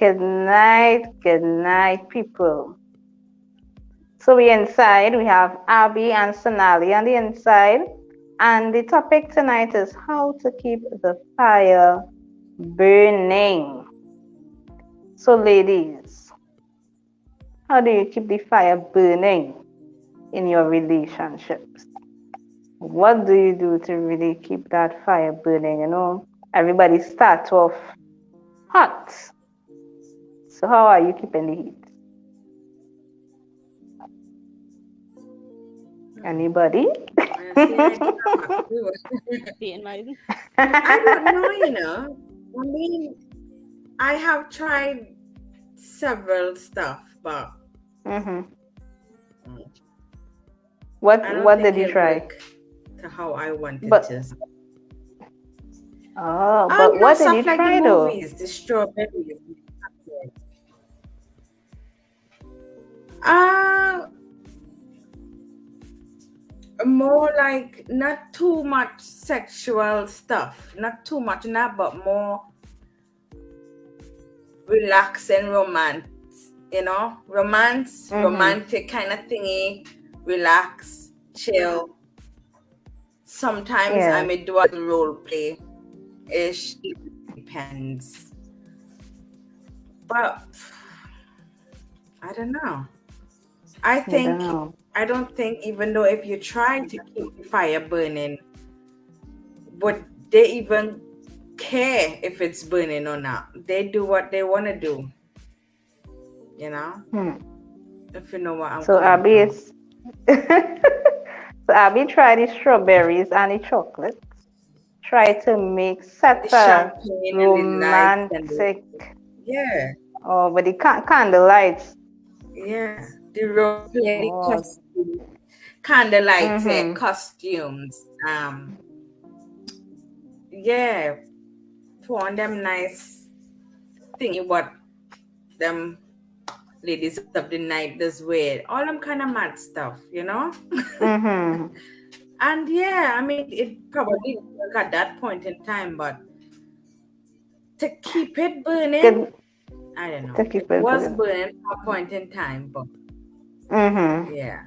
Good night, people. So we inside, we have Abby and Sonali on the inside. And the topic tonight is how to keep the fire burning. So ladies, how do you keep the fire burning in your relationships? What do you do to really keep that fire burning? Everybody starts off hot. So how are you keeping the heat? Anybody? I don't know, I mean, I have tried several stuff, but What did you try? To how I wanted to. Oh, but what did you try though? Movies, the strawberries. More like not too much sexual stuff, not too much now, but more relaxing romance, romantic kind of thingy, relax, chill. Sometimes I may do a role play ish, depends. But I don't know. I don't think, even though if you try to keep the fire burning, would they even care if it's burning or not? They do what they want to do. If you know what I'm saying. So Abby tried the strawberries and the chocolates. Try to make such a romantic. Yeah. Oh, but the candlelights. Yeah. The role play costumes. Candlelight costumes. Yeah. Put on them nice thingy what them ladies of the night does wear. All them kind of mad stuff, And yeah, I mean, it probably work at that point in time, but to keep it burning, I don't know. It was burning at a point in time, but yeah,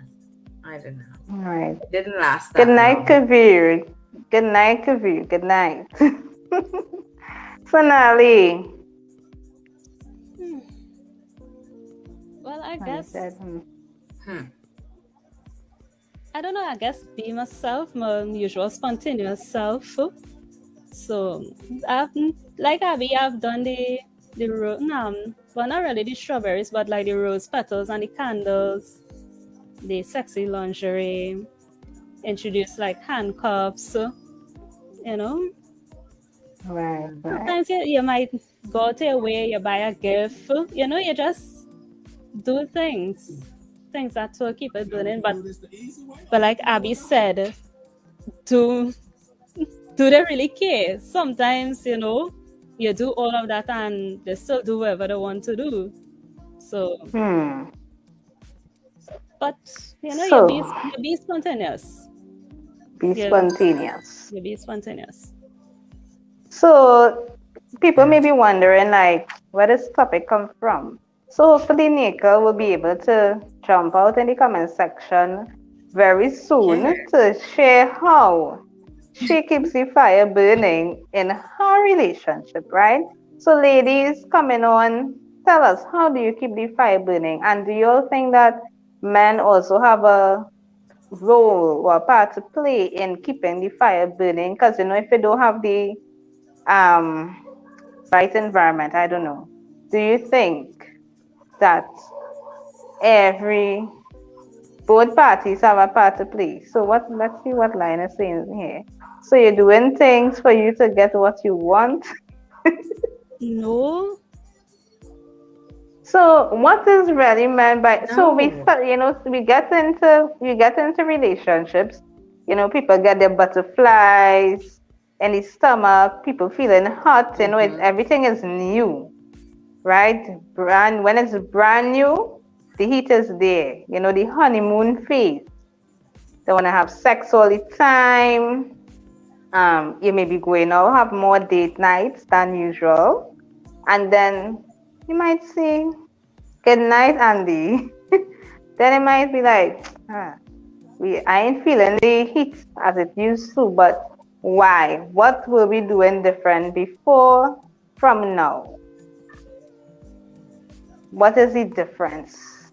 I don't know. All right. It didn't last that long. Good night, Kavir. Good night, Kavir. Good night. Sonali. Well, I guess. I don't know. I guess be myself, my usual spontaneous self. So, like Abby, I've done the well, not really the strawberries, but like the rose petals and the candles, the sexy lingerie, introduce like handcuffs, Right. Sometimes you might go to your way, you buy a gift, you just do things that will keep it burning. But like Abby said, do they really care? Sometimes, you do all of that and they still do whatever they want to do. So, but you be spontaneous. Be spontaneous. You be spontaneous. So, people may be wondering, like, where does topic come from? So hopefully Nika will be able to jump out in the comment section very soon to share how she keeps the fire burning in her relationship, right? So ladies coming on, tell us, how do you keep the fire burning? And do you all think that men also have a role or a part to play in keeping the fire burning? Because, if you don't have the right environment, I don't know. Do you think that both parties have a part to play? So let's see what line is saying here. So you're doing things for you to get what you want? No. So what is really meant by so we get into relationships, people get their butterflies in the stomach, people feeling hot, everything is new. Right? When it's brand new, the heat is there. The honeymoon phase. They want to have sex all the time. You may be going out, have more date nights than usual. And then You might say, good night, Andy. Then it might be like, I ain't feeling the heat as it used to, but why? What were we doing different before from now? What is the difference?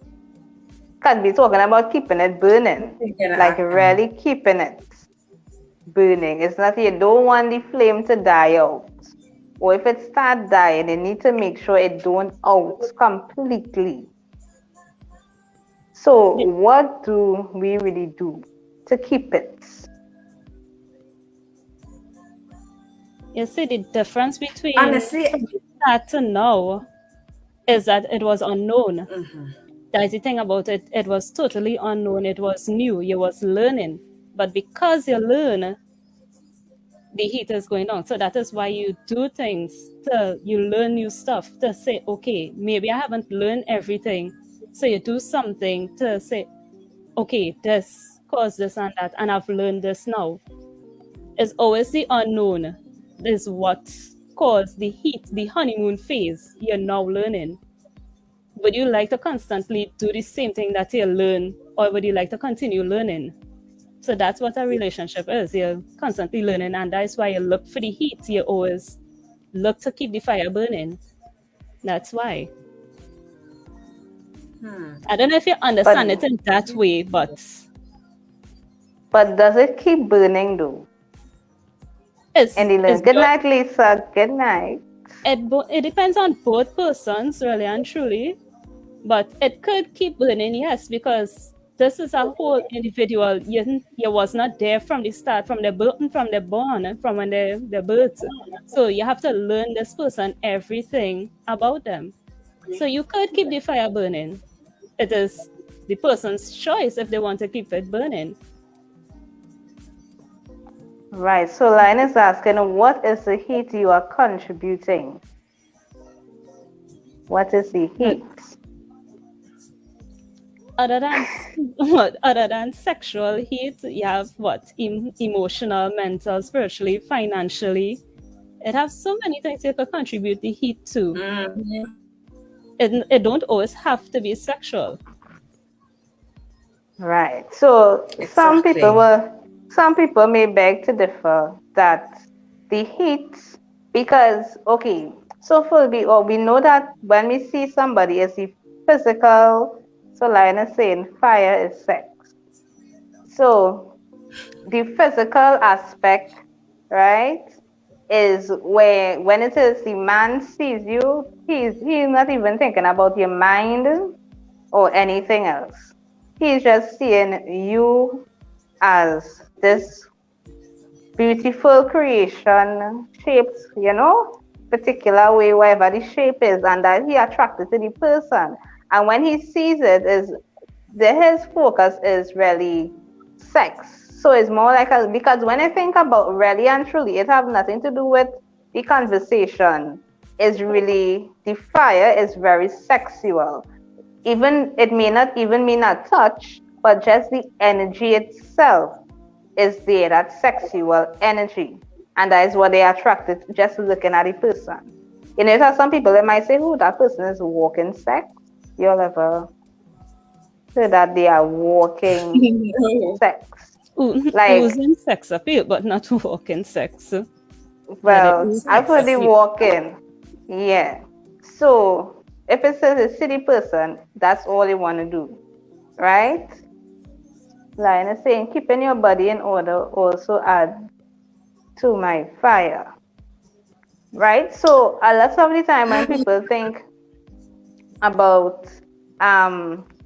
Could be talking about keeping it burning, like really keeping it burning. It's not, you don't want the flame to die out. Or if it starts dying, you need to make sure it don't out completely. So what do we really do to keep it? You see, the difference between start to now is that it was unknown. That's the thing about it. It was totally unknown. It was new. You was learning. But because you learn, the heat is going on. So that is why you do things. You learn new stuff to say, okay, maybe I haven't learned everything. So you do something to say, okay, this caused this and that, and I've learned this now. It's always the unknown is what caused the heat, the honeymoon phase you're now learning. Would you like to constantly do the same thing that you learn, or would you like to continue learning? So that's what a relationship is. You're constantly learning, and that's why you look for the heat. You always look to keep the fire burning. That's why. I don't know if you understand it in that way, but does it keep burning though? Good night, Lisa. Good night. It depends on both persons, really and truly. But it could keep burning, yes, because this is a whole individual. You was not there from the start, from the born, from when the birth. So you have to learn this person everything about them. So you could keep the fire burning. It is the person's choice if they want to keep it burning. Right. So Line is asking, what is the heat you are contributing? What is the heat? Other than sexual heat, you have what? Emotional, mental, spiritually, financially. It has so many things you can contribute the heat to. It don't always have to be sexual. Right. So some people may beg to differ that the heat, because so we know that when we see somebody as the physical, so Lion is saying fire is sex. So the physical aspect, right, is where when it is the man sees you, he's not even thinking about your mind or anything else. He's just seeing you as this beautiful creation shaped, particular way, wherever the shape is, and that he attracted to the person. And when he sees it, his focus is really sex. So it's more like because when I think about really and truly, it have nothing to do with the conversation. It's really, the fire is very sexual. Even it may not even mean a touch, but just the energy itself is there, that sexual energy. And that is what they are attracted to, just looking at the person. Some people, they might say, that person is walking sex. You'll ever say that they are walking sex? Oozing sex appeal, but not walking sex. Well, I've heard the walking. Yeah. So if it says a city person, that's all they want to do, right? Lion is saying, keeping your body in order also add to my fire, right? So a lot of the time when people think about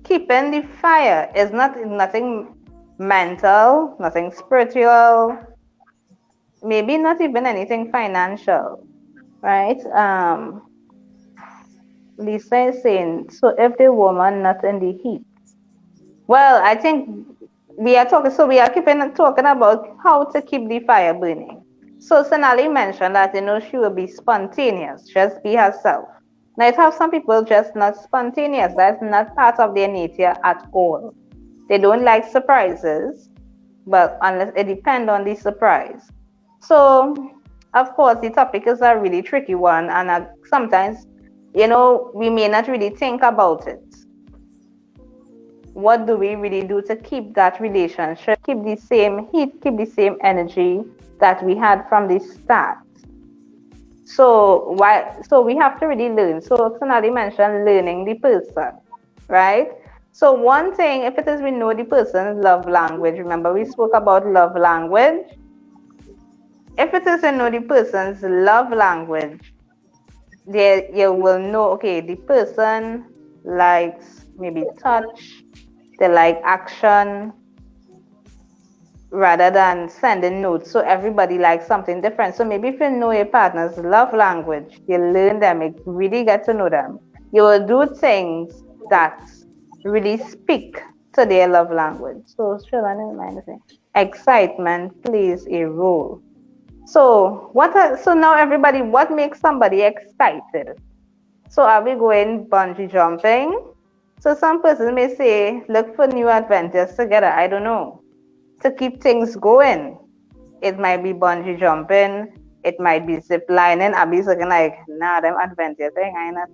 keeping the fire, is nothing mental, nothing spiritual, maybe not even anything financial, right? Lisa is saying, so if the woman not in the heat, well, I think we are talking about how to keep the fire burning. So Sonali mentioned that she will be spontaneous, just be herself. Now it have some people just not spontaneous. That's not part of their nature at all. They don't like surprises, but unless it depends on the surprise. So of course the topic is a really tricky one, and sometimes we may not really think about it. What do we really do to keep that relationship, keep the same heat, keep the same energy that we had from the start? So we have to really learn. So Sonali mentioned learning the person, right? So one thing, if it is we know the person's love language, remember we spoke about love language. If it is we know the person's love language, there you will know, okay, the person likes maybe touch, they like action rather than sending notes. So everybody likes something different. So maybe if you know your partner's love language, you learn them, you really get to know them. You will do things that really speak to their love language. So excitement plays a role. So now everybody, what makes somebody excited? So are we going bungee jumping? So some person may say, look for new adventures together. I don't know. To keep things going. It might be bungee jumping. It might be zip lining. Abby's looking like, nah, them adventure thing. I'm not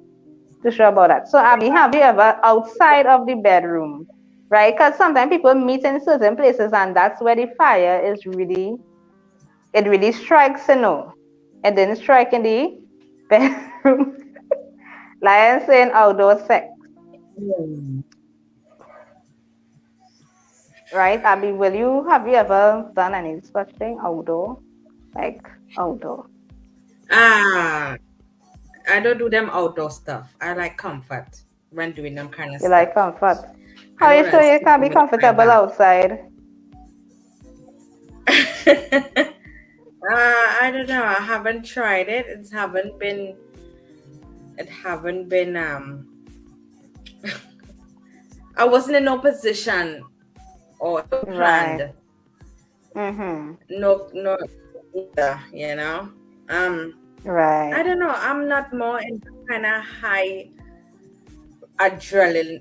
too sure about that. So Abby, have you ever outside of the bedroom, right? Because sometimes people meet in certain places and that's where the fire is really, it really strikes, It didn't strike in the bedroom. Lion saying outdoor sex. Right, Abby, have you ever done any such thing outdoor? Like outdoor? I don't do them outdoor stuff. I like comfort when doing them kind of You stuff. like comfort? How are you sure you can be comfortable outside? I don't know. I haven't tried it. It haven't been I wasn't in no position or planned. Right. No, Right. I don't know. I'm not more into kind of high adrenaline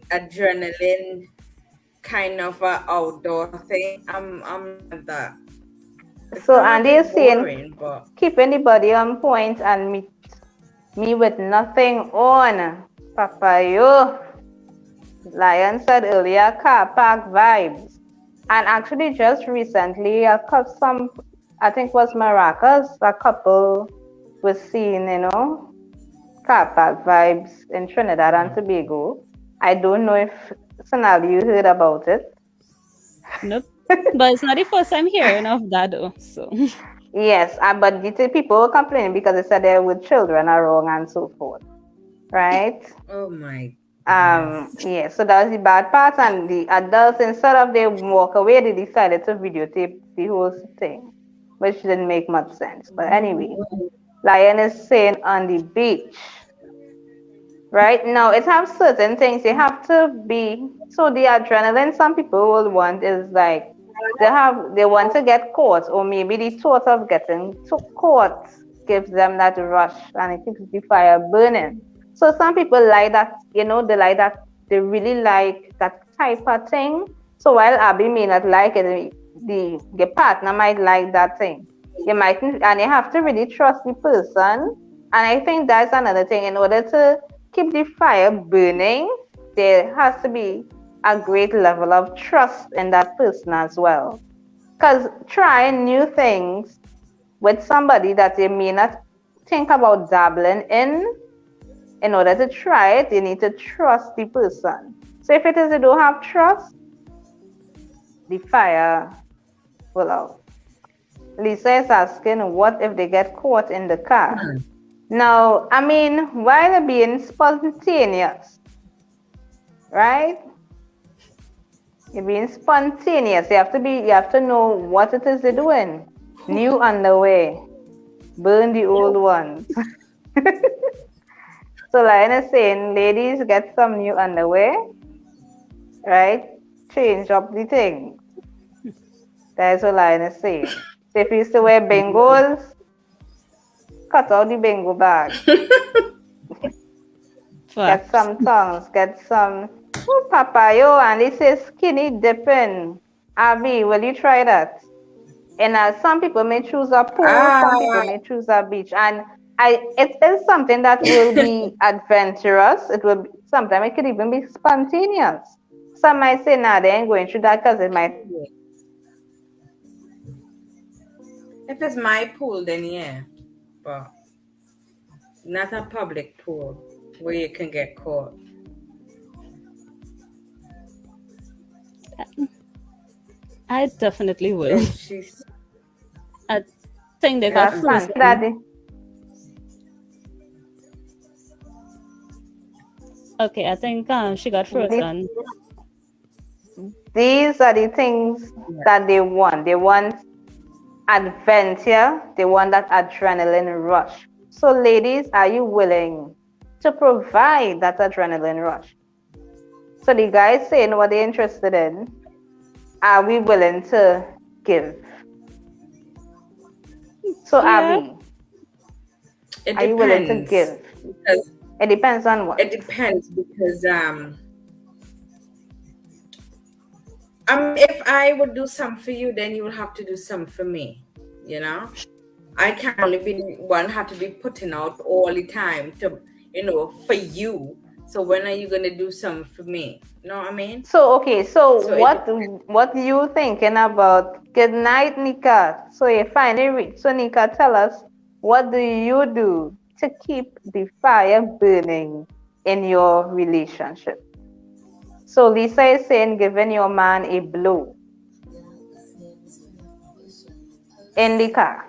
kind of a outdoor thing. I'm not that. So Andy is saying, keep anybody on point and meet me with nothing on. Papayo. Lion said earlier, car park vibes. And actually just recently, I think it was Maracas, a couple was seen, car park vibes in Trinidad and Tobago. I don't know if Sonali, you heard about it. Nope. But it's not the first time hearing of that though. So yes, but people were complaining because they said they were children are wrong and so forth. Right? Oh my. Yeah, so that was the bad part, and the adults, instead of they walk away, they decided to videotape the whole thing, which didn't make much sense. But anyway, Lion is saying on the beach. Right now, it has certain things you have to be. So the adrenaline some people will want is like they want to get caught, or maybe the thought of getting caught gives them that rush and it keeps the fire burning. So some people like that, they really like that type of thing. So while Abby may not like it, the partner might like that thing. You mightn't, and you have to really trust the person. And I think that's another thing. In order to keep the fire burning, there has to be a great level of trust in that person as well. Because trying new things with somebody that you may not think about dabbling in order to try it, you need to trust the person. So if it is you don't have trust, the fire will out. Lisa is asking, what if they get caught in the car? Now, I mean, while being spontaneous, right? You're being spontaneous. You have to know what it is you're doing. New underwear. Burn the old ones. So Lion is saying, ladies, get some new underwear, right? Change up the thing. That's what Lion is saying. So if you used to wear bingos, cut out the bingo bag. Get some tongues, get some papayo, and this is skinny dipping. Abby, will you try that? And some people may choose a pool, some people may choose a beach. And it is something that will be adventurous. It will be, sometimes it could even be spontaneous. Some might say, nah, they ain't going through that because it might. If it's my pool, then yeah, but not a public pool where you can get caught. I definitely will. I think they got That's frozen. Daddy. Okay, I think she got frozen. These are the things that they want. They want adventure. They want that adrenaline rush. So, ladies, are you willing to provide that adrenaline rush? So, the guys saying what they're interested in, are we willing to give? So, Abby, are you willing to give? Because it depends on what? It depends because if I would do something for you, then you will have to do something for me. You know, I can't only be one have to be putting out all the time to, for you. So when are you gonna do something for me? You know what I mean? So okay, so what you thinking about? Good night, Nika. So you finally reached. So Nika, tell us, what do you do to keep the fire burning in your relationship? So Lisa is saying giving your man a blow in the car.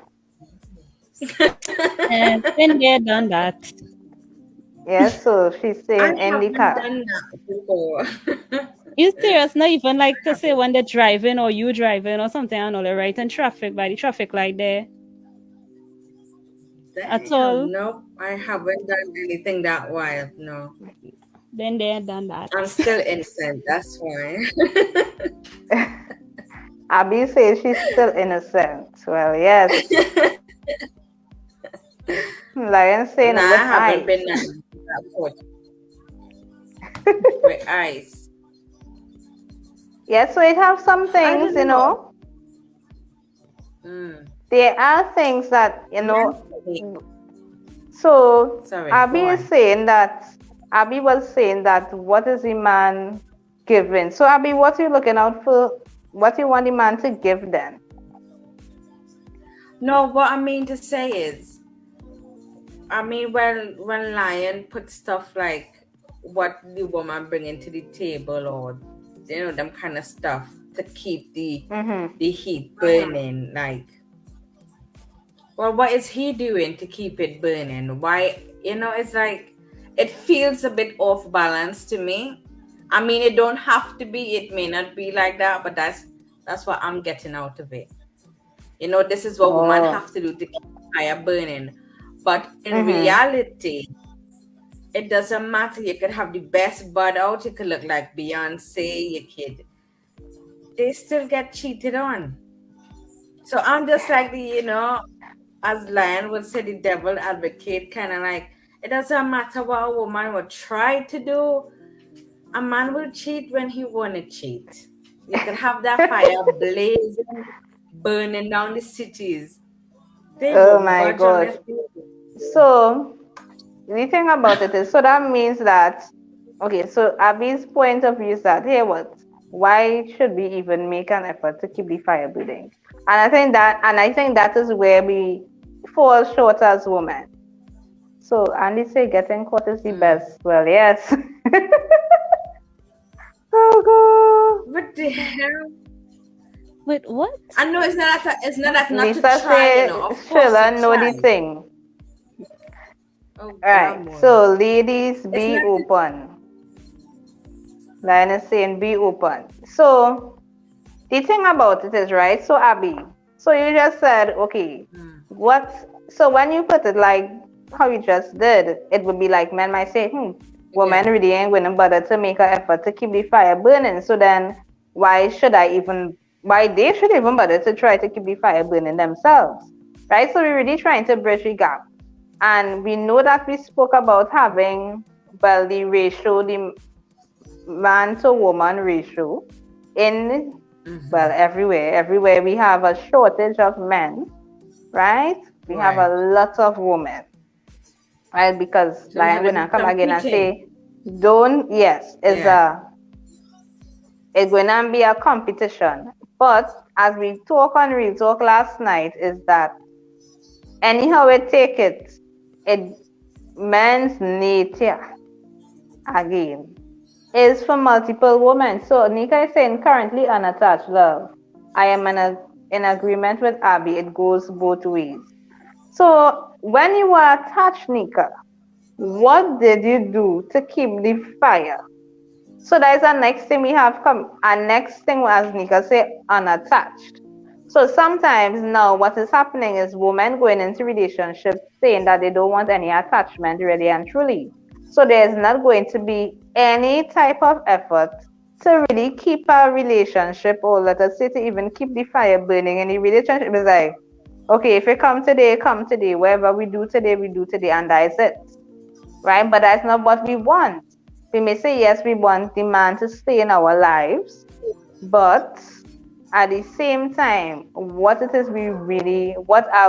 And been there, done that. Yes, so she's saying I in the car. done that before. You serious? Not even like to say when they're driving or you driving or something and all, right in traffic by the traffic light there. At all? Nope, I haven't done anything that wild. No. Been there, done that. I'm still innocent. That's why. Abby says she's still innocent. Well, yes. Lion saying I with haven't ice. been that with ice. Yes, so it have some things, There are things that, So Abby was saying that what is the man giving? So Abby, what are you looking out for? What do you want the man to give then? No, what I mean to say is, when Lion put stuff like what the woman bringing to the table or them kind of stuff to keep the heat burning, like, well, what is he doing to keep it burning? Why, it's like it feels a bit off balance to me. It don't have to be, it may not be like that, but that's what I'm getting out of it. This is what women have to do to keep fire burning. But in reality, it doesn't matter. You could have the best bud out. You could look like Beyonce. They still get cheated on. So I'm just like as Lion would say, the devil advocate, kind of like, it doesn't matter what a woman would try to do. A man will cheat when he want to cheat. You can have that fire blazing, burning down the cities. Oh my God. So the thing about it is, so that means that, okay, so Abby's point of view is that, hey, why should we even make an effort to keep the fire burning? And I think that is where we fall short as women. So Andy say getting caught is the best. Well, yes. Oh God. What the hell? Wait, what? I know it's not that not Lisa to try, Sheila know the thing. Oh, right. So ladies, be open. Lion is saying be open. So the thing about it is, right? So Abby, so you just said, okay, so when you put it like how you just did, it would be like men might say, women really ain't going to bother to make an effort to keep the fire burning. So then why they should even bother to try to keep the fire burning themselves, right? So we're really trying to bridge the gap. And we know that we spoke about having, the ratio, the man to woman ratio in, everywhere we have a shortage of men, right? We have a lot of women. right? Because So we Lion have gonna come again and competing. say, don't, yes, it's going to be a competition. But as we talk on Real Talk last night, is that anyhow we take it, men's nature again is for multiple women. So Nika is saying currently unattached love. I am in agreement with Abby. It goes both ways. So when you were attached, Nika, what did you do to keep the fire? So that is the next thing we have come. Our next thing, as Nika say, unattached. So sometimes now what is happening is women going into relationships saying that they don't want any attachment really and truly. So there's not going to be any type of effort to really keep a relationship, or let us say to even keep the fire burning in the relationship. It's like, okay, if you come today, come today. Whatever we do today, and that's it. Right? But that's not what we want. We may say, yes, we want the man to stay in our lives, but at the same time, what are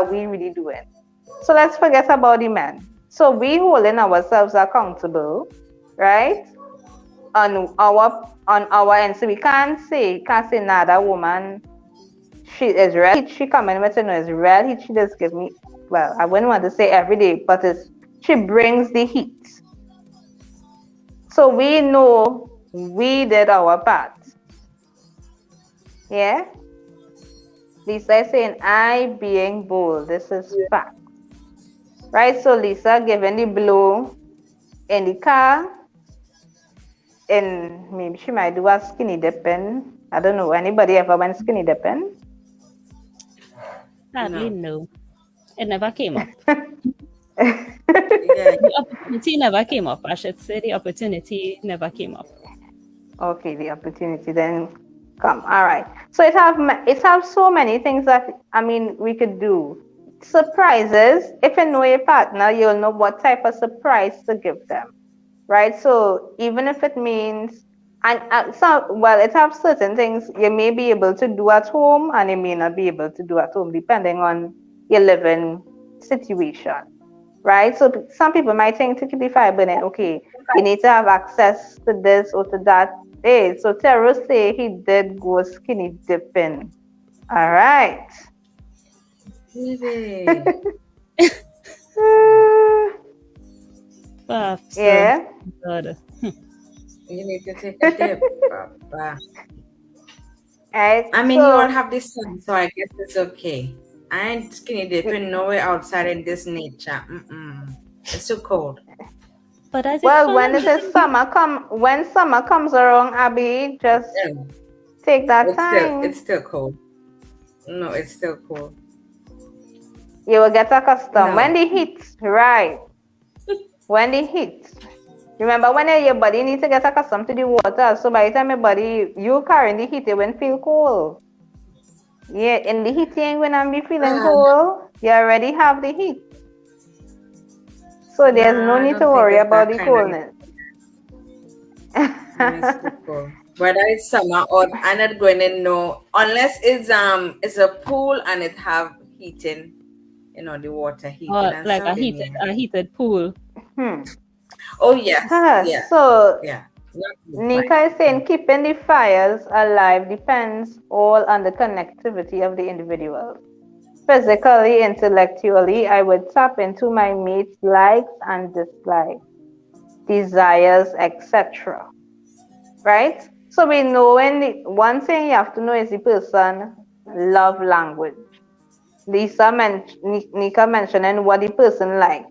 we really doing? So let's forget about the men. So we holding ourselves accountable, right? On our end. So we can't say nah, that woman, she is real. She coming with is real. She just give me, well, I wouldn't want to say every day, but she brings the heat. So we know we did our part. Yeah? Lisa is saying, I being bold. This is fact. Right? So Lisa giving the blow in the car. And maybe she might do a skinny dipping. I don't know. Anybody ever went skinny dipping? Sadly, no. It never came up. The opportunity never came up. I should say the opportunity never came up. Okay, the opportunity then come. All right. So it have so many things that we could do. Surprises. If you know your partner, you'll know what type of surprise to give them, right? So even if it means it have certain things you may be able to do at home and you may not be able to do at home depending on your living situation, right? So some people might think to keep the fire burning, okay, you need to have access to this or to that. Hey, so Tero say he did go skinny dipping. All right. Yeah. You need to take a dip, Papa. Right, you all have this sun, so I guess it's okay. I ain't skinny dipping nowhere outside in this nature. It's too cold. But when summer comes around, Abby, just take that time. It's still cold. No, it's still cold. You will get accustomed. No. When the heat, right? When the heat. Remember when your body needs to get accustomed to the water. So by the time you carrying the heat, you won't feel cold. Yeah, in the heat, you ain't gonna be feeling cold. You already have the heat. So there's no need to worry about the coldness. Whether it's summer or I'm not going to know unless it's a pool and it have heating, the water heating. Like a heated pool. Oh yes. Yeah. So Nika is saying keeping the fires alive depends all on the connectivity of the individual. Physically, intellectually, I would tap into my mate's likes and dislikes, desires, etc. Right? So we know one thing you have to know is the person love language. Nika mentioning what the person like.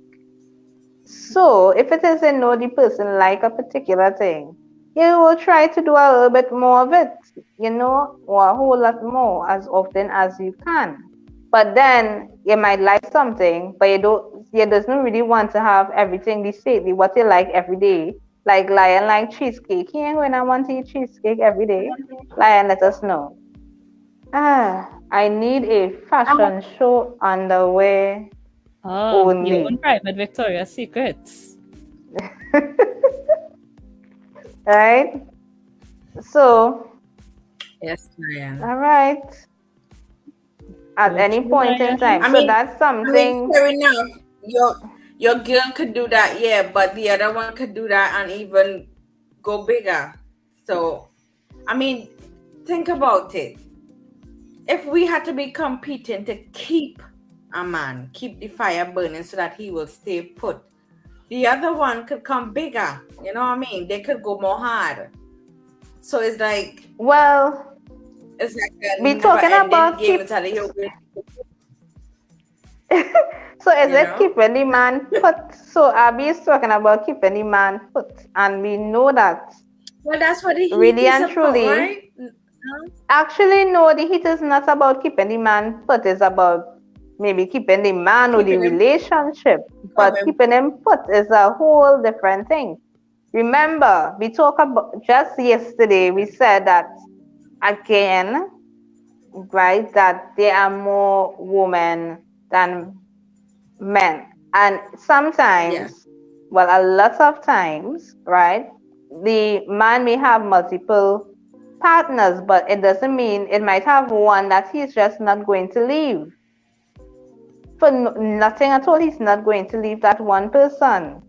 So if it is the person like a particular thing, you will try to do a little bit more of it, or a whole lot more as often as you can. But then you might like something, but you doesn't really want to have everything what you like every day. Like Lion like cheesecake. He ain't gonna want to eat cheesecake every day. Lion, let us know. I need a fashion show underwear. Only. Your own private Victoria's Secrets. Right? So. Yes, Lion. All right. At any point in time. So that's something. Fair enough. your girl could do that, yeah, but the other one could do that and even go bigger. So, I mean, think about it. If we had to be competing to keep a man, keep the fire burning so that he will stay put, the other one could come bigger. You know what I mean? They could go more hard. So it's like, well, it's like a we talking about game. keep. So is it keeping the man put? So Abby is talking about keeping the man put, and we know that. Well, that's what the heat really is and about, truly, right? Actually, no, the heat is not about keeping the man put. It's about maybe keeping the man or the relationship. But keeping him put is a whole different thing. Remember, we talked about just yesterday, we said that again, right, that there are more women than men. And sometimes, well, a lot of times, right, the man may have multiple partners, but it doesn't mean it might have one that he's just not going to leave. For nothing at all, he's not going to leave that one person.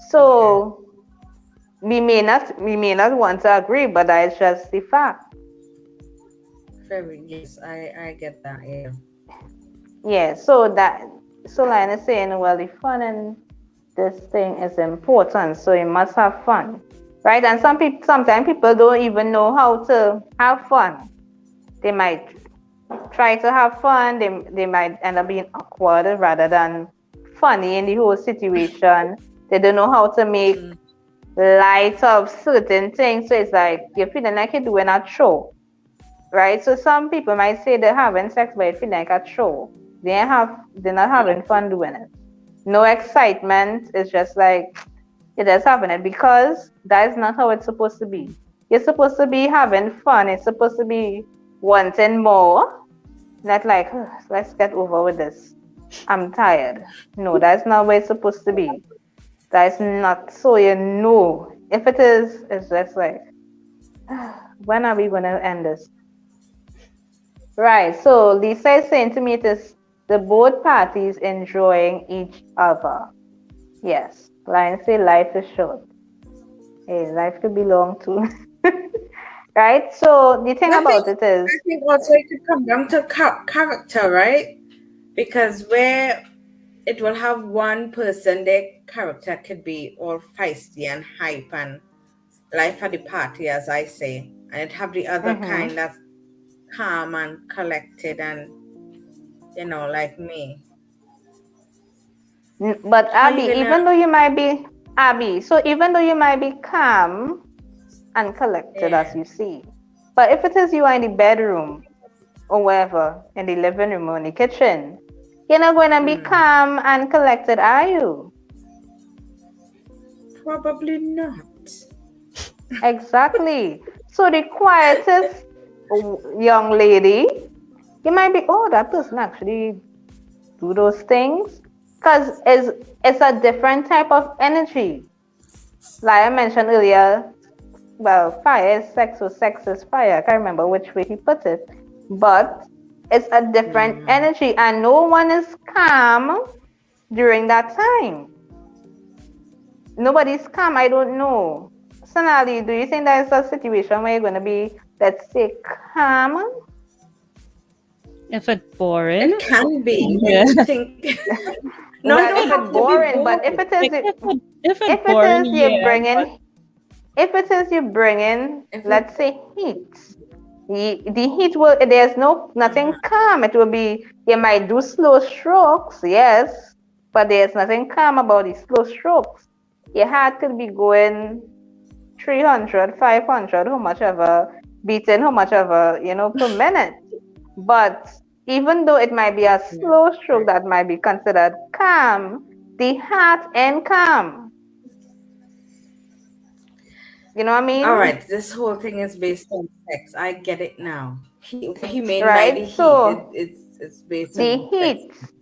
So we may not want to agree, but that is just the fact. Yes, I get that, yeah. Yeah, so Line is saying, well, the fun in this thing is important, so you must have fun, right? And sometimes people don't even know how to have fun. They might try to have fun. They might end up being awkward rather than funny in the whole situation. They don't know how to make light of certain things. So it's like you're feeling like you're doing a show, right? So some people might say they're having sex, but it feels like a show. They're not having fun doing it. No excitement. It's just like you're just having it, because that is not how it's supposed to be. You're supposed to be having fun. It's supposed to be wanting more. Not like, let's get over with this. I'm tired. No, that's not where it's supposed to be. That's not. So you know, if it is, it's just like, when are we going to end this? Right. So Lisa is saying to me, it is the both parties enjoying each other. Yes. Lion say life is short. Hey, life could be long too. Right? So the thing about it is, I think also it could come down to character, right? Because where it will have one person, their character could be all feisty and hype and life at the party, as I say, and it have the other kind that's calm and collected and, like me. But Abby, even though you might be calm and collected, as you see, but if it is you are in the bedroom or wherever, in the living room or in the kitchen, you're not going to be calm and collected, are you? Probably not. Exactly. So the quietest young lady, you might be, that person actually do those things, because it's a different type of energy. Like I mentioned earlier, well, fire is sex, so sex is fire. I can't remember which way he put it, but it's a different energy, and no one is calm during that time. Nobody's calm. I don't know. Sonali, do you think there's a situation where you're going to be, let's say, calm? If it's boring, it can be. Yeah. I think. No, if it's boring, but if it is you bringing, let's say, heat. The heat will. There's nothing calm. It will be. You might do slow strokes, yes, but there's nothing calm about the slow strokes. Your heart could be going 300, 500, how much ever, beating how much ever, per minute. But even though it might be a slow stroke that might be considered calm, the heart ain't calm. You know what I mean? All right, this whole thing is based on sex. I get it now. He made right? by the so heat. It's based the on heat. Sex.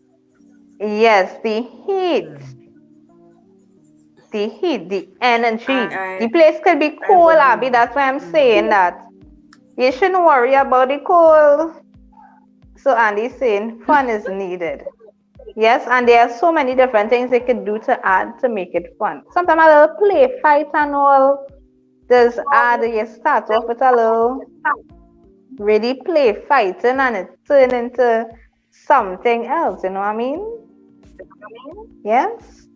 Yes, the heat. The heat, the energy. The place could be cold, Abby. That's why I'm saying that. You shouldn't worry about the cold. So Andy's saying fun is needed. Yes, and there are so many different things they could do to add to make it fun. Sometimes a little play fight and all. Just add, you start off with a little really play fighting and it turn into something else, you know what I mean? Yes?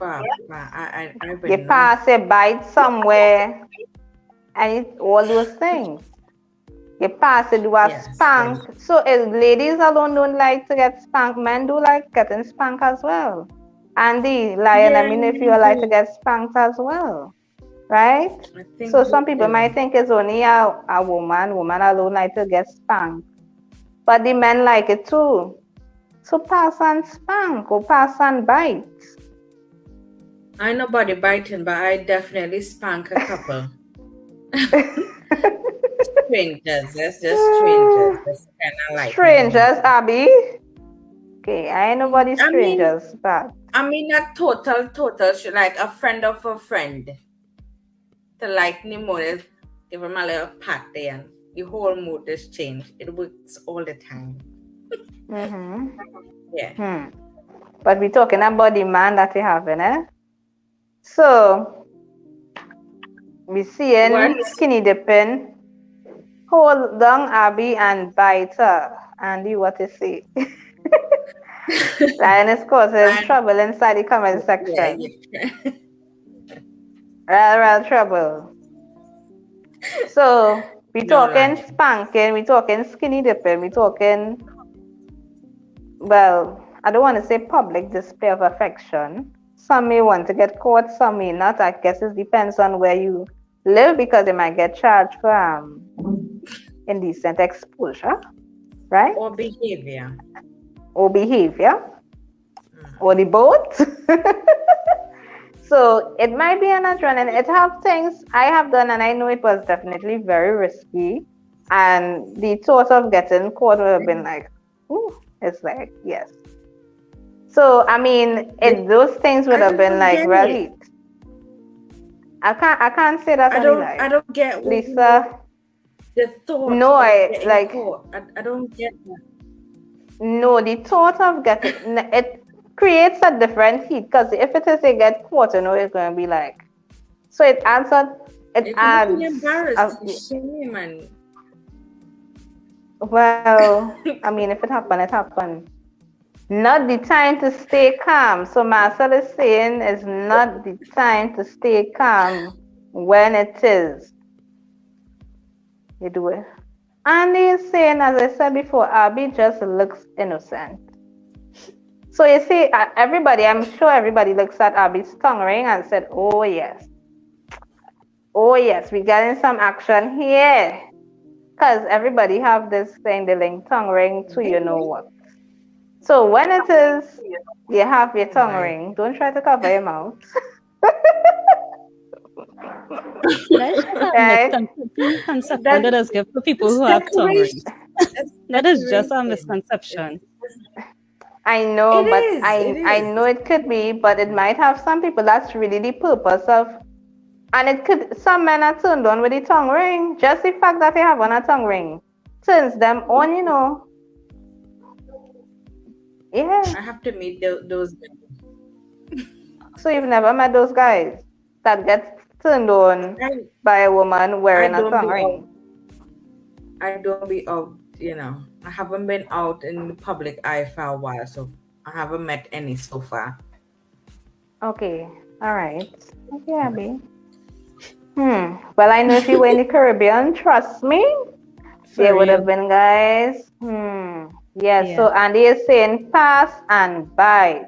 I You would know. pass a bite somewhere and all those things. You pass it, do a spank. So if ladies alone don't like to get spanked, men do like getting spanked as well. Andy, Lion, I mean if you like to get spanked as well. Right? So some people might think it's only a woman alone like to get spanked. But the men like it too. So pass and spank or pass and bite. I ain't nobody biting, but I definitely spank a couple. Strangers, that's just strangers. That's kind of like strangers, Abby. Okay, I ain't nobody strangers, but I mean not total, like a friend of a friend. To like pneumonia, give him a little pat there and the whole mood is changed. It works all the time. Yeah. But we're talking about the man that we having, eh? So we seeing skinny dipping. Hold down Abby and bite her. Andy, what you say? Lioness causing trouble inside the comment section. Real trouble. So we talking spanking, we talking skinny dipping, we talking, well, I don't want to say public display of affection. Some may want to get caught, some may not. I guess it depends on where you live because they might get charged for indecent exposure, right? Or behavior. Or the both. So it might be an adrenaline. It have things I have done and I know it was definitely very risky. And the thought of getting caught would have been like, ooh, it's like, yes. So I mean, those things would have been like really. I can't say that. I don't get Lisa. The thought. No, I don't get that. No, the thought of getting it creates a different heat because if it is a get caught, you know, it's going to be like. So it adds. It adds. Be embarrassed. Shame and. Well, I mean, if it happened, it happened. Not the time to stay calm. So Marcel is saying it's not the time to stay calm when it is. You do it. And he's saying, as I said before, Abby just looks innocent. So you see, I'm sure everybody looks at Abby's tongue ring and said, oh yes, we're getting some action here. Because everybody have this thing, the link tongue ring to you know what. So when it is, you have your tongue ring, don't try to cover your mouth. That is given for people who have tongue rings. That is just a misconception. I know, but I know it could be, but it might have some people that's really the purpose of, and it could, some men are turned on with the tongue ring. Just the fact that they have on a tongue ring turns them on, you know. Yeah. I have to meet those guys. So you've never met those guys that get turned on by a woman wearing a tongue ring? I don't be out, you know. I haven't been out in the public eye for a while, so I haven't met any so far. Okay, all right. Okay, Abby. Well, I know if you were in the Caribbean, trust me, there would have been guys. Yes, yeah. So Andy is saying pass and bite.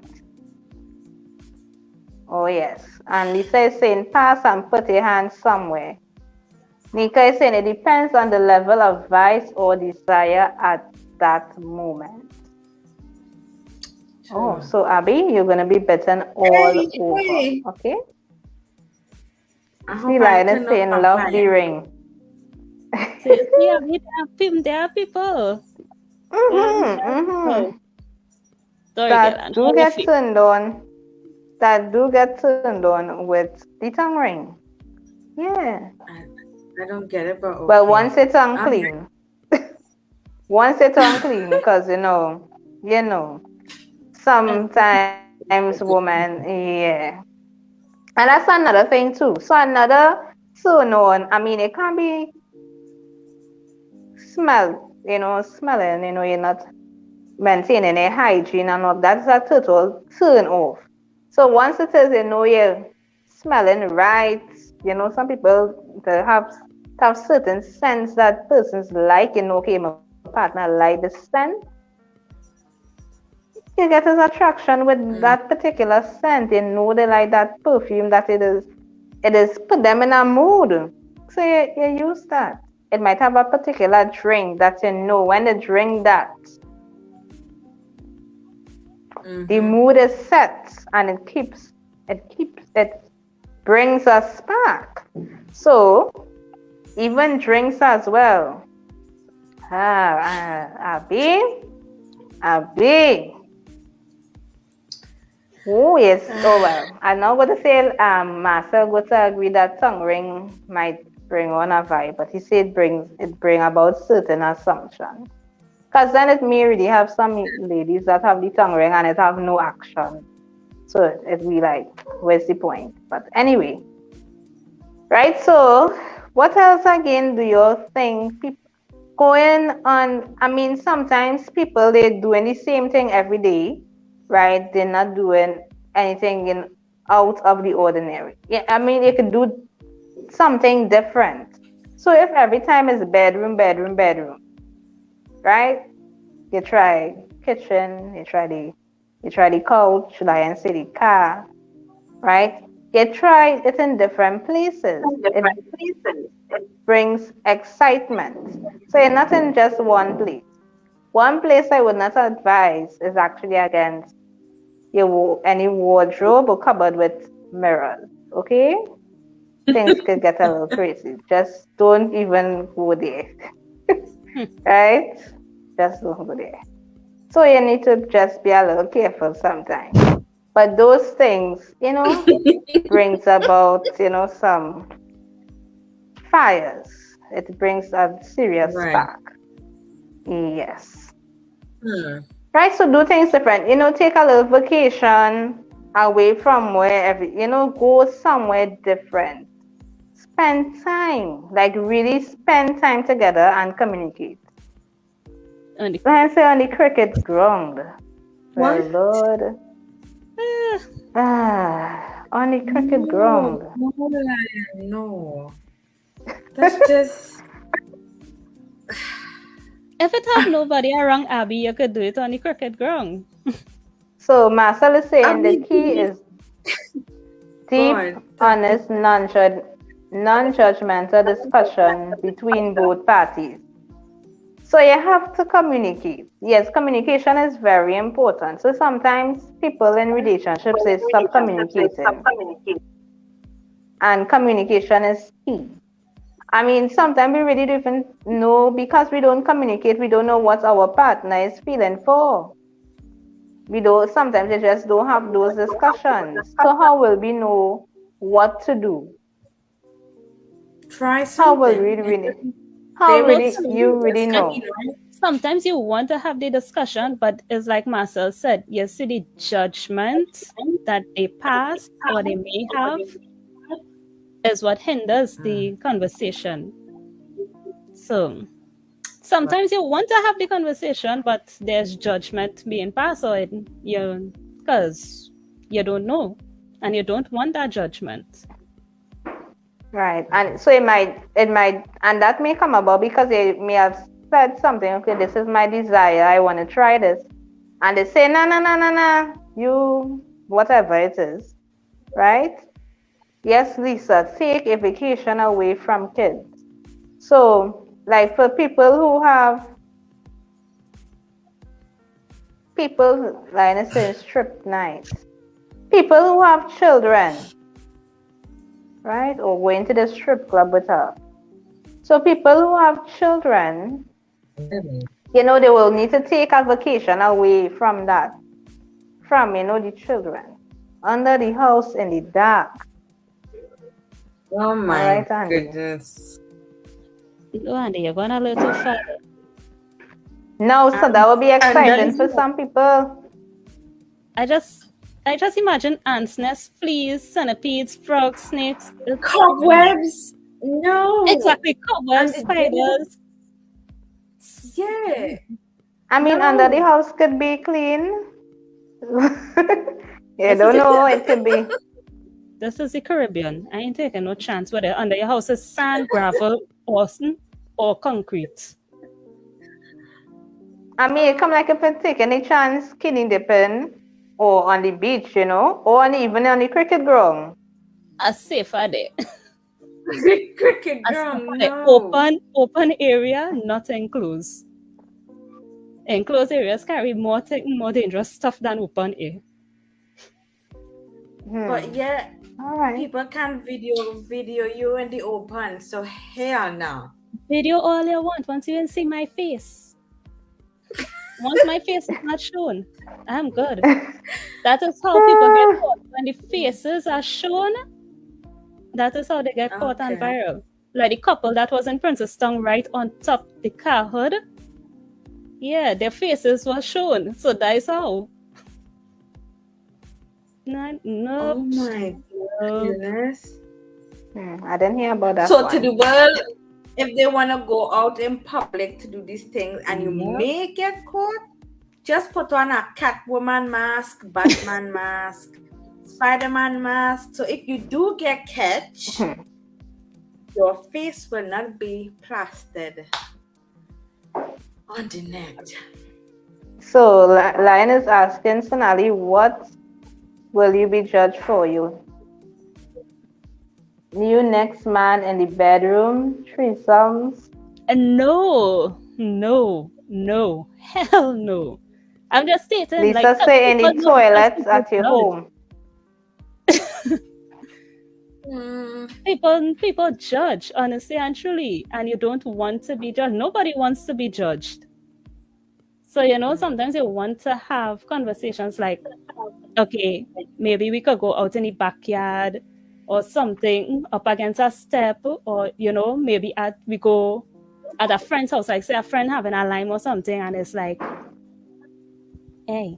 Oh, yes. And Lisa is saying pass and put your hand somewhere. Nika is saying it depends on the level of vice or desire at that moment. Oh, so Abby, you're going to be bitten all over. Okay? See, Lion is saying love the ring. Yeah, there are people. That do get turned on. That do get turned on with the tongue ring. Yeah. I don't get it, but okay. Well, once it's unclean. Once it's unclean, because you know. sometimes women, yeah. And that's another thing too. So another turn-on, I mean, it can be smelling, you're not maintaining a hygiene and all. That's a total turn off. So once it is, you're smelling right, some people they have certain scents that persons like, okay, my partner like the scent. You get his attraction with that particular scent, they like that perfume, that it is put them in a mood. So you use that. It might have a particular drink that when they drink that, the mood is set and it brings us back. So even drinks as well. Abby. Oh yes. Oh well. I'm not going to say Marcel going to agree that tongue ring might bring on a vibe, but he said it bring about certain assumptions. Because then it may really have some ladies that have the tongue ring and it have no action. So it be like, where's the point? But anyway. Right, so what else again do you think going on? I mean, sometimes people, they're doing the same thing every day, right? They're not doing anything out of the ordinary. Yeah, I mean, you could do something different. So if every time is bedroom, right? You try kitchen, you try the couch, like and say the car, right? You try it in different places. It brings excitement. So you're not in just one place. One place I would not advise is actually against any wardrobe or cupboard with mirrors. Okay? Things could get a little crazy. Just don't even go there. Right? Just don't go there. So you need to just be a little careful sometimes. But those things, brings about, some fires. It brings a serious spark. Yes. Right, so do things different. Take a little vacation away from wherever, go somewhere different. Spend time, like really spend time together and communicate. When I say on the cricket ground, well, Lord. On the cricket ground. No. That's just. If it have nobody around Abby, you could do it on the cricket ground. So Marcel is saying the key is deep, honest, non-judgmental discussion between both parties. So you have to communicate. Yes, communication is very important. So sometimes people in relationships, they stop communicating. And communication is key. I mean, sometimes we really don't even know, because we don't communicate, we don't know what our partner is feeling for. Sometimes they just don't have those discussions. So how will we know what to do? Try something. How will you really know? Sometimes you want to have the discussion, but it's like Marcel said, you see the judgment that they pass or they may have is what hinders the conversation. So sometimes you want to have the conversation, but there's judgment being passed on you because you don't know and you don't want that judgment. Right, and so it might, and that may come about because they may have said something. Okay, this is my desire. I want to try this, and they say, no, you whatever it is, right? Yes, Lisa, take a vacation away from kids. So, like for people who have like I say, strip nights, people who have children. Right? Or going to the strip club with her. So people who have children, they will need to take a vacation away from that. From, the children. Under the house in the dark. Oh my goodness. Oh, Andy, you're going a little further. No, so that will be exciting for some people. I just imagine ants' nests, fleas, centipedes, frogs, snakes. Cobwebs. No. Exactly, cobwebs, spiders. Yeah. I mean, No. under the house could be clean. I don't know. It could be. This is the Caribbean. I ain't taking no chance whether under your house is sand, gravel, or concrete. I mean, it come like if you take any chance skinny dipping or on the beach, or even on the cricket ground. A safer day. Cricket ground, no. Open area, not enclosed. Enclosed areas carry more dangerous stuff than open air. But yeah, all right. People can video you in the open, so hell no. Video all you want once you see my face. Once my face is not shown, I'm good. That is how people get caught. When the faces are shown, that is how they get caught on viral. Like the couple that was in Princeton right on top the car hood. Yeah, their faces were shown. So that is how. No. Oh my goodness. I didn't hear about that. So to the world, if they want to go out in public to do these things and you may get caught, just put on a Catwoman mask, Batman mask, Spider-Man mask. So if you do get catch, your face will not be plastered on the net. So Lion is asking Sonali, what will you be judged for? You next man in the bedroom, threesomes? No, hell no. I'm just stating. Lisa say in the toilets at your home. People judge, honestly and truly, and you don't want to be judged. Nobody wants to be judged. So, sometimes you want to have conversations like, okay, maybe we could go out in the backyard or something up against a step, or, maybe we go at a friend's house, like say a friend having a lime or something, and it's like, hey,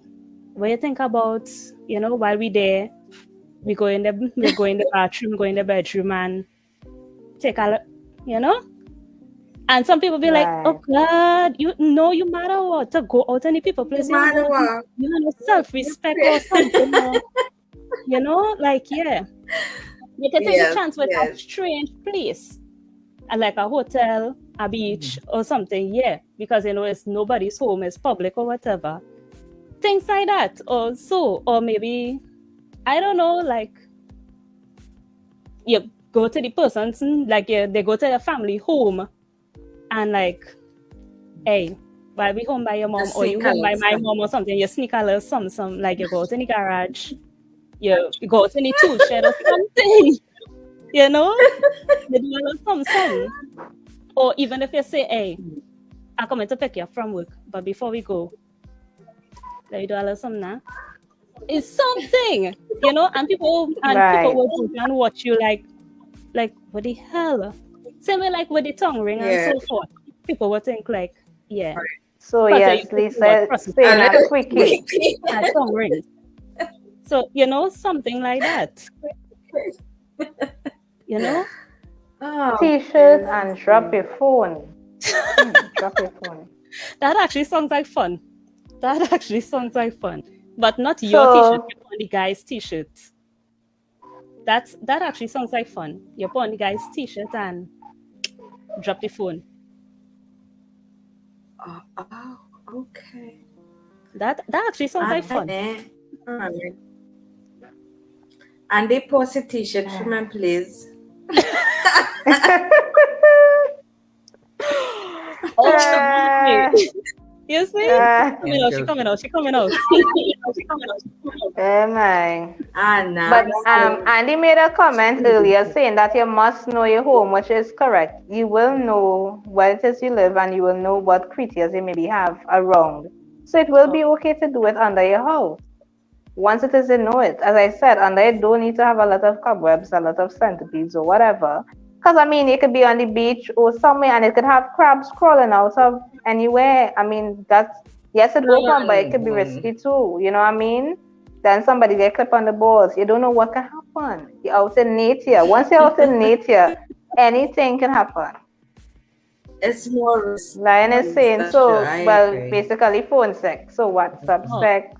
what do you think about, while we there, we go in the bathroom, go in the bedroom and take a look, and some people be like, oh God, you matter what, to go out any people place, you self-respect or something, like, yeah. You can take a chance with a strange place, like a hotel, a beach, or something, because it's nobody's home, it's public or whatever. Things like that, or maybe, I don't know, like, you go to the person's, like, they go to their family home, and like, hey, while we home by your mom, or you home by my mom or something, you sneak a little some, like you go to the garage, you go to the tool shed or something, you do a little something. Or even if you say, hey, I'm coming to pick you up from work, but before we go, let you do a little something now. It's something, and people will go and watch you like what the hell? Same way like with the tongue ring and so forth. People would think like, yeah. So yes, Lisa saying that quickie. Tongue ring. So, something like that. T-shirt and drop your phone. Drop your phone. That actually sounds like fun. But not your t-shirt, you put on the guy's t-shirt. That actually sounds like fun. You put on the guy's t-shirt and drop the phone. Oh, okay. That actually sounds like fun. Right. And they post a t-shirt for me, please. You see? She coming out. But Andy made a comment earlier saying that you must know your home, which is correct. You will know where it is you live, and you will know what creatures you maybe have around. So it will be okay to do it under your house. Once it is, you know it. As I said, under it don't need to have a lot of cobwebs, a lot of centipedes or whatever. Because, it could be on the beach or somewhere, and it could have crabs crawling out of anywhere. It will come, but it could be risky too. You know what I mean? then somebody get clipped on the balls. You don't know what can happen. You're out in nature. Once you're out in nature, anything can happen. It's more Lion is saying so. Well, basically phone sex. So WhatsApp sex.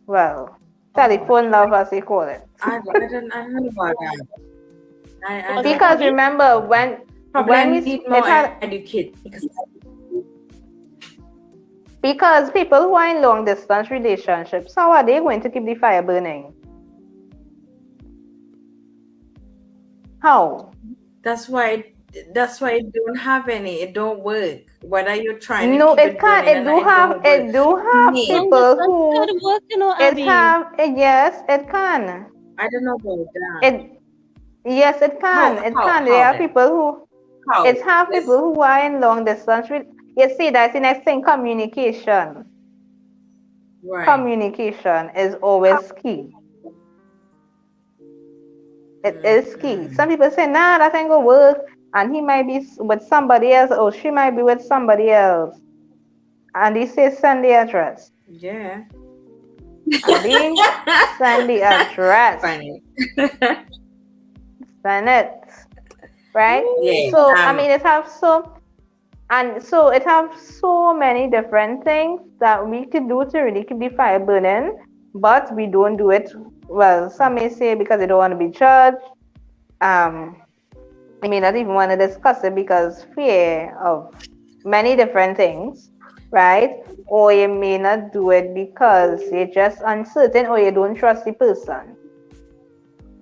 Well, telephone love, as they call it. I don't know about that. Because remember when we need more educate because people who are in long distance relationships, how are they going to keep the fire burning? How? That's why it don't have any. It don't work. Whether you're trying no, to keep it can't. It do have people who yes, it can. I don't know about that. Yes, it can. It can. There are people who people who are in long distance. You see, that's the next thing. Communication. Right. Communication is always key. It is key. Some people say, nah, that ain't gonna work. And he might be with somebody else, or she might be with somebody else. And he says, send the address. Yeah. And send the address. Funny. Send it. Right? Yeah. So, I mean, it has so many different things that we could do to really keep the fire burning, but we don't do it. Well, some may say because they don't want to be judged. I may not even want to discuss it because fear of many different things, right? Or you may not do it because you're just uncertain or you don't trust the person.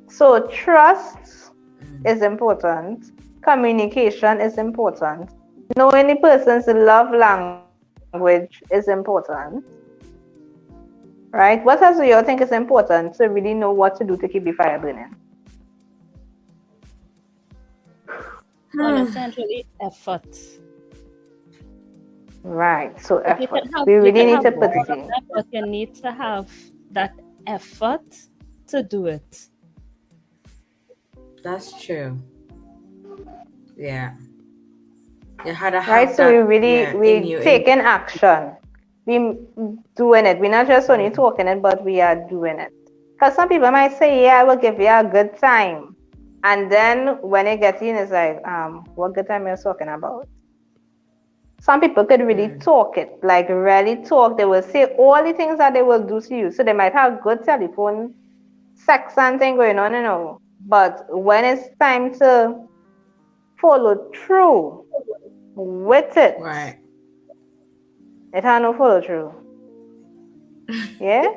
So trust is important. Communication is important. Knowing the person's love language is important. Right? What else do you think is important to really know what to do to keep the fire burning? Essentially, effort. Right. So effort. We really need to put it in. But you need to have that effort to do it. That's true. Yeah. You had to have right. So we taking action. We doing it. We're not just only talking it, but we are doing it. Because some people might say, yeah, I will give you a good time. And then when it gets in, it's like, what good time are you talking about? Some people could really talk it, like really talk. They will say all the things that they will do to you. So they might have good telephone sex and thing going on, you know. But when it's time to follow through with it, right, it has no follow through. Yeah?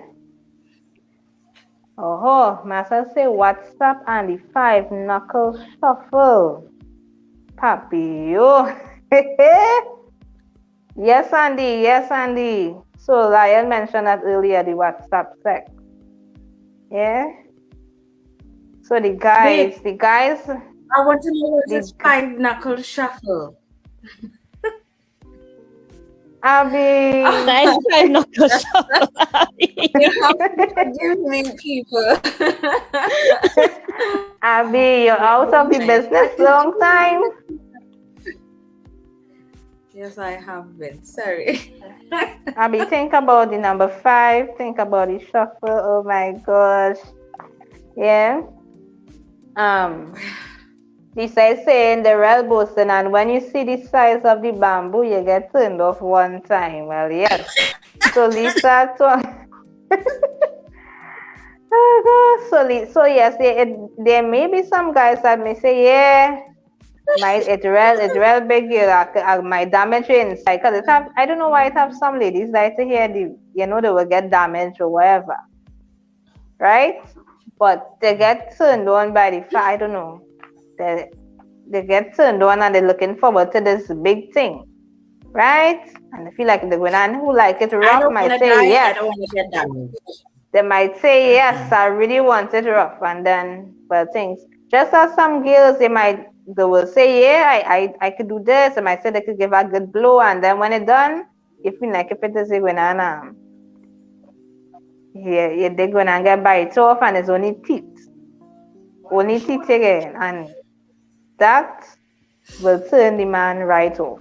Oh, Master say WhatsApp and the 5-knuckle shuffle. Papi, yo. Yes, Andy. Yes, Andy. So Lyle mentioned that earlier, the WhatsApp sex. Yeah? So the guys. I want to know what this 5-knuckle shuffle. Abby. Nice 5-knuckle shuffle. You have to forgive me, people. Abby, you're out of the business long time. Yes, I have been. Sorry. Abby, think about the number 5. Think about the shuffle. Oh my gosh. Yeah. Lisa is saying the real boasting, and when you see the size of the bamboo, you get turned off one time. Well, yes. So Lisa, so yes, there may be some guys that may say, yeah, it's real big. My damage inside, because I don't know why it have some ladies like to hear they will get damaged or whatever, right? But they get turned on by the fact, I don't know. They get turned on and they're looking forward to this big thing, right? And I feel like the women who like it rough might say yes. I don't want to get damaged. They might say yes, I really want it rough, and then things. Just as some girls, they will say, yeah, I could do this. They might say they could give a good blow, and then when it's done, you feel like if it is going on, they're going to get bite off, and it's only teeth again, and that will turn the man right off.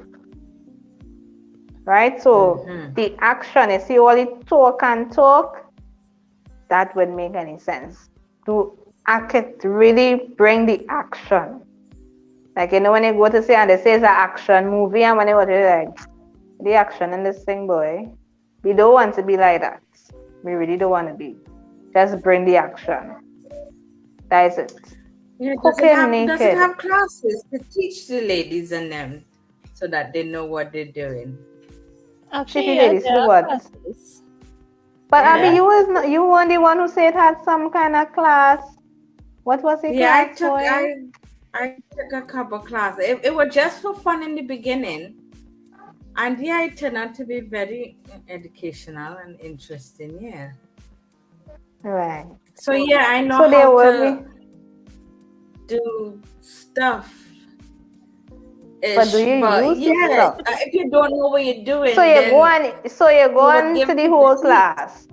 Right? So the action, you see all the talk and talk, that would make any sense. To really bring the action. Like, you know, when you go to see and they say it's an action movie, and when you watch it, like, the action in this thing, boy. We don't want to be like that. We really don't want to be. Just bring the action. That is it. Yeah, does it have classes to teach the ladies and them so that they know what they're doing? Actually, yeah, there are classes. But yeah. Abby, you weren't the one who said it had some kind of class. What was it? Yeah, I took a couple classes. It was just for fun in the beginning. And yeah, it turned out to be very educational and interesting, yeah. Right. So yeah, I know how to do stuff. But do you use stuff? If you don't know what you're doing, so you're going to the whole class.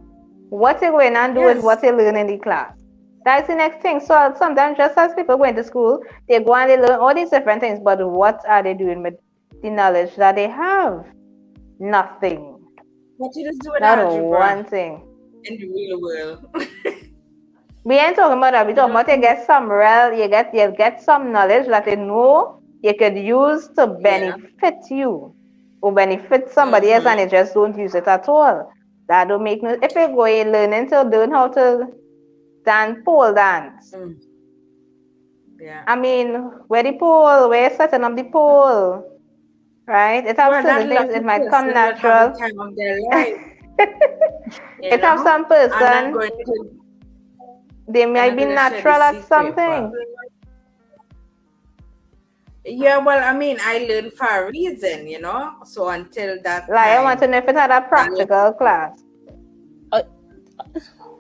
What you're going and do is what you learn in the class. That's the next thing. So sometimes just as people go into school, they go and they learn all these different things, but what are they doing with the knowledge that they have? Nothing. What you just do with algebra? One thing. In the real world. We ain't talking about that. We talking about you get some knowledge that you know you could use to benefit you or benefit somebody else, and you just don't use it at all. That don't make no. If you go in learn how to pole dance. Yeah. I mean, where the pole? Where you setting up the pole? Right? It has certain things. It might come natural. The time of their life. It have some person. They might be natural at something. Yeah, well, I mean, I learned for a reason, you know. So until that time, I want to know if it had a practical class.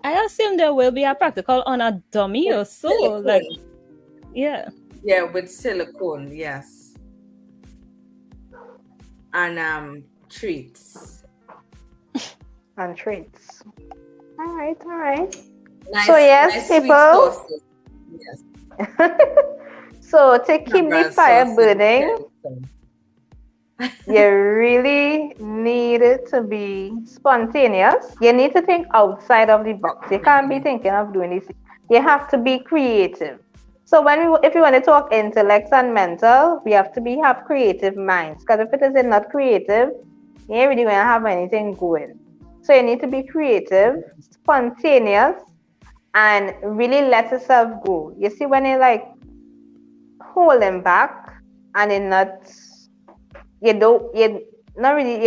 I assume there will be a practical on a dummy or so. Silicone. Like, yeah. Yeah, with silicone, yes. And treats. And treats. All right. Nice, so yes, people. Yes. So to keep the fire burning, you really need to be spontaneous. You need to think outside of the box. You can't be thinking of doing this. You have to be creative. So if you want to talk intellect and mental, we have to have creative minds. Because if it is not creative, you ain't really going to have anything going. So you need to be creative, spontaneous, and really let yourself go. You see, when you like holding back and you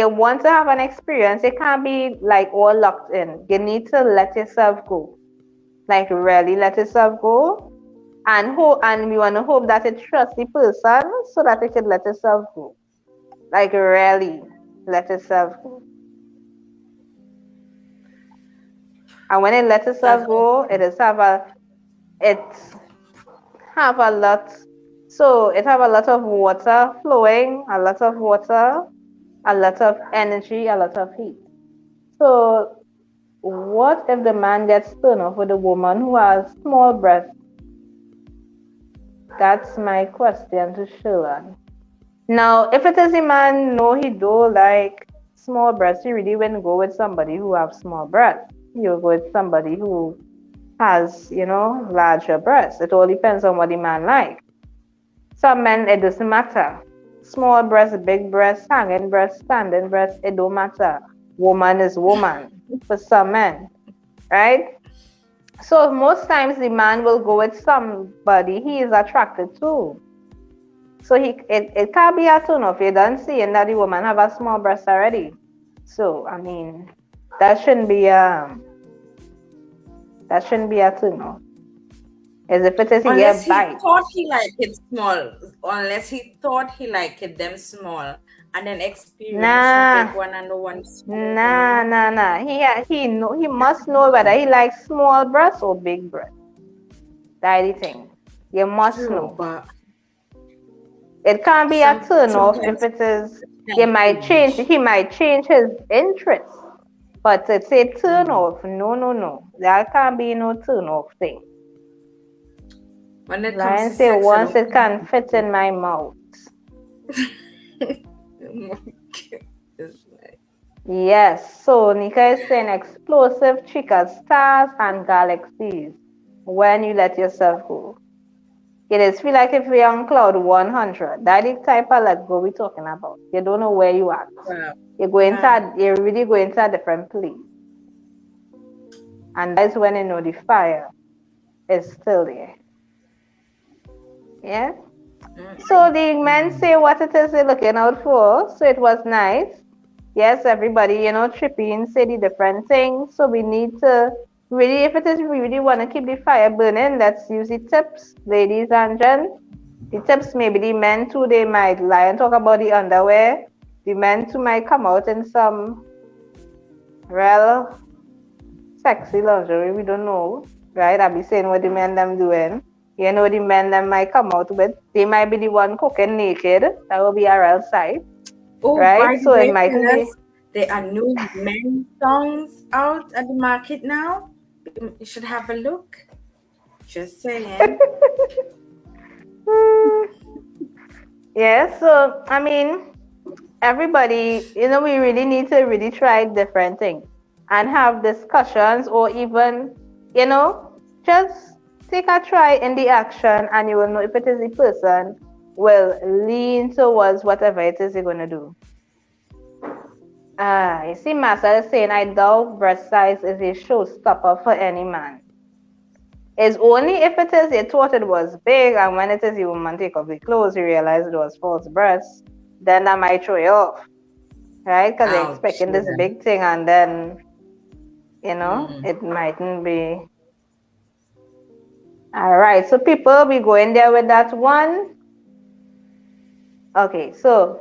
want to have an experience, you can't be like all locked in. You need to let yourself go. Like really let yourself go. And we want to hope that you trust the person so that you can let yourself go. Like really let yourself go. And when it lets yourself go, it have a lot. So it have a lot of water flowing, a lot of water, a lot of energy, a lot of heat. So what if the man gets turned off with a woman who has small breasts? That's my question to Sheila. Now, if it is a man, no, he don't like small breasts, you really wouldn't go with somebody who have small breasts. You go with somebody who has, larger breasts. It all depends on what the man likes. Some men, it doesn't matter. Small breasts, big breasts, hanging breasts, standing breasts, it don't matter. Woman is woman for some men, right? So most times the man will go with somebody he is attracted to. So it can't be a turn off. You don't see that the woman have a small breast already. So I mean, that shouldn't be a turn off. As if it is unless he thought he liked it small, unless he thought he liked it them small, and then experience a big one and the one small. Nah. He must know whether he likes small breasts or big breasts. That's the thing. You must know. But it can't be a turn off if it is. He might change his interest, but it's a turn off. No. There can't be no turn off thing. When it comes to sex, once it can fit in my mouth. Yes, so Nika is saying explosive trigger stars and galaxies when you let yourself go. It is feel like if we're on cloud 100. That is the type of let go we're talking about. You don't know where you are. Wow. You're really going to a different place. And that's when you know the fire is still there. Yeah? So the men say what it is they're looking out for. So it was nice. Yes, everybody, tripping, say the different things. So we need to really, if it is we really want to keep the fire burning, let's use the tips, ladies and gents. The tips, maybe the men too, they might lie and talk about the underwear. The men too might come out in some real sexy lingerie. We don't know, right? I'll be saying what the men them doing. The men them might come out with. They might be the one cooking naked. That will be a real sight. Oh, right? by the So way, it mightn't be. there are new men songs out at the market now. You should have a look. Just saying. Yeah, so I mean, everybody, we really need to really try different things and have discussions, or even, just take a try in the action, and you will know if it is the person will lean towards whatever it is you're going to do. You see, Marcel is saying, I doubt breast size is a showstopper for any man. It's only if it is you thought it was big, and when it is you woman take off the clothes, you realize it was false breasts, then that might throw you off, right? Because you're expecting this big thing, and then, it mightn't be. All right, so people, we go in there with that one. Okay, so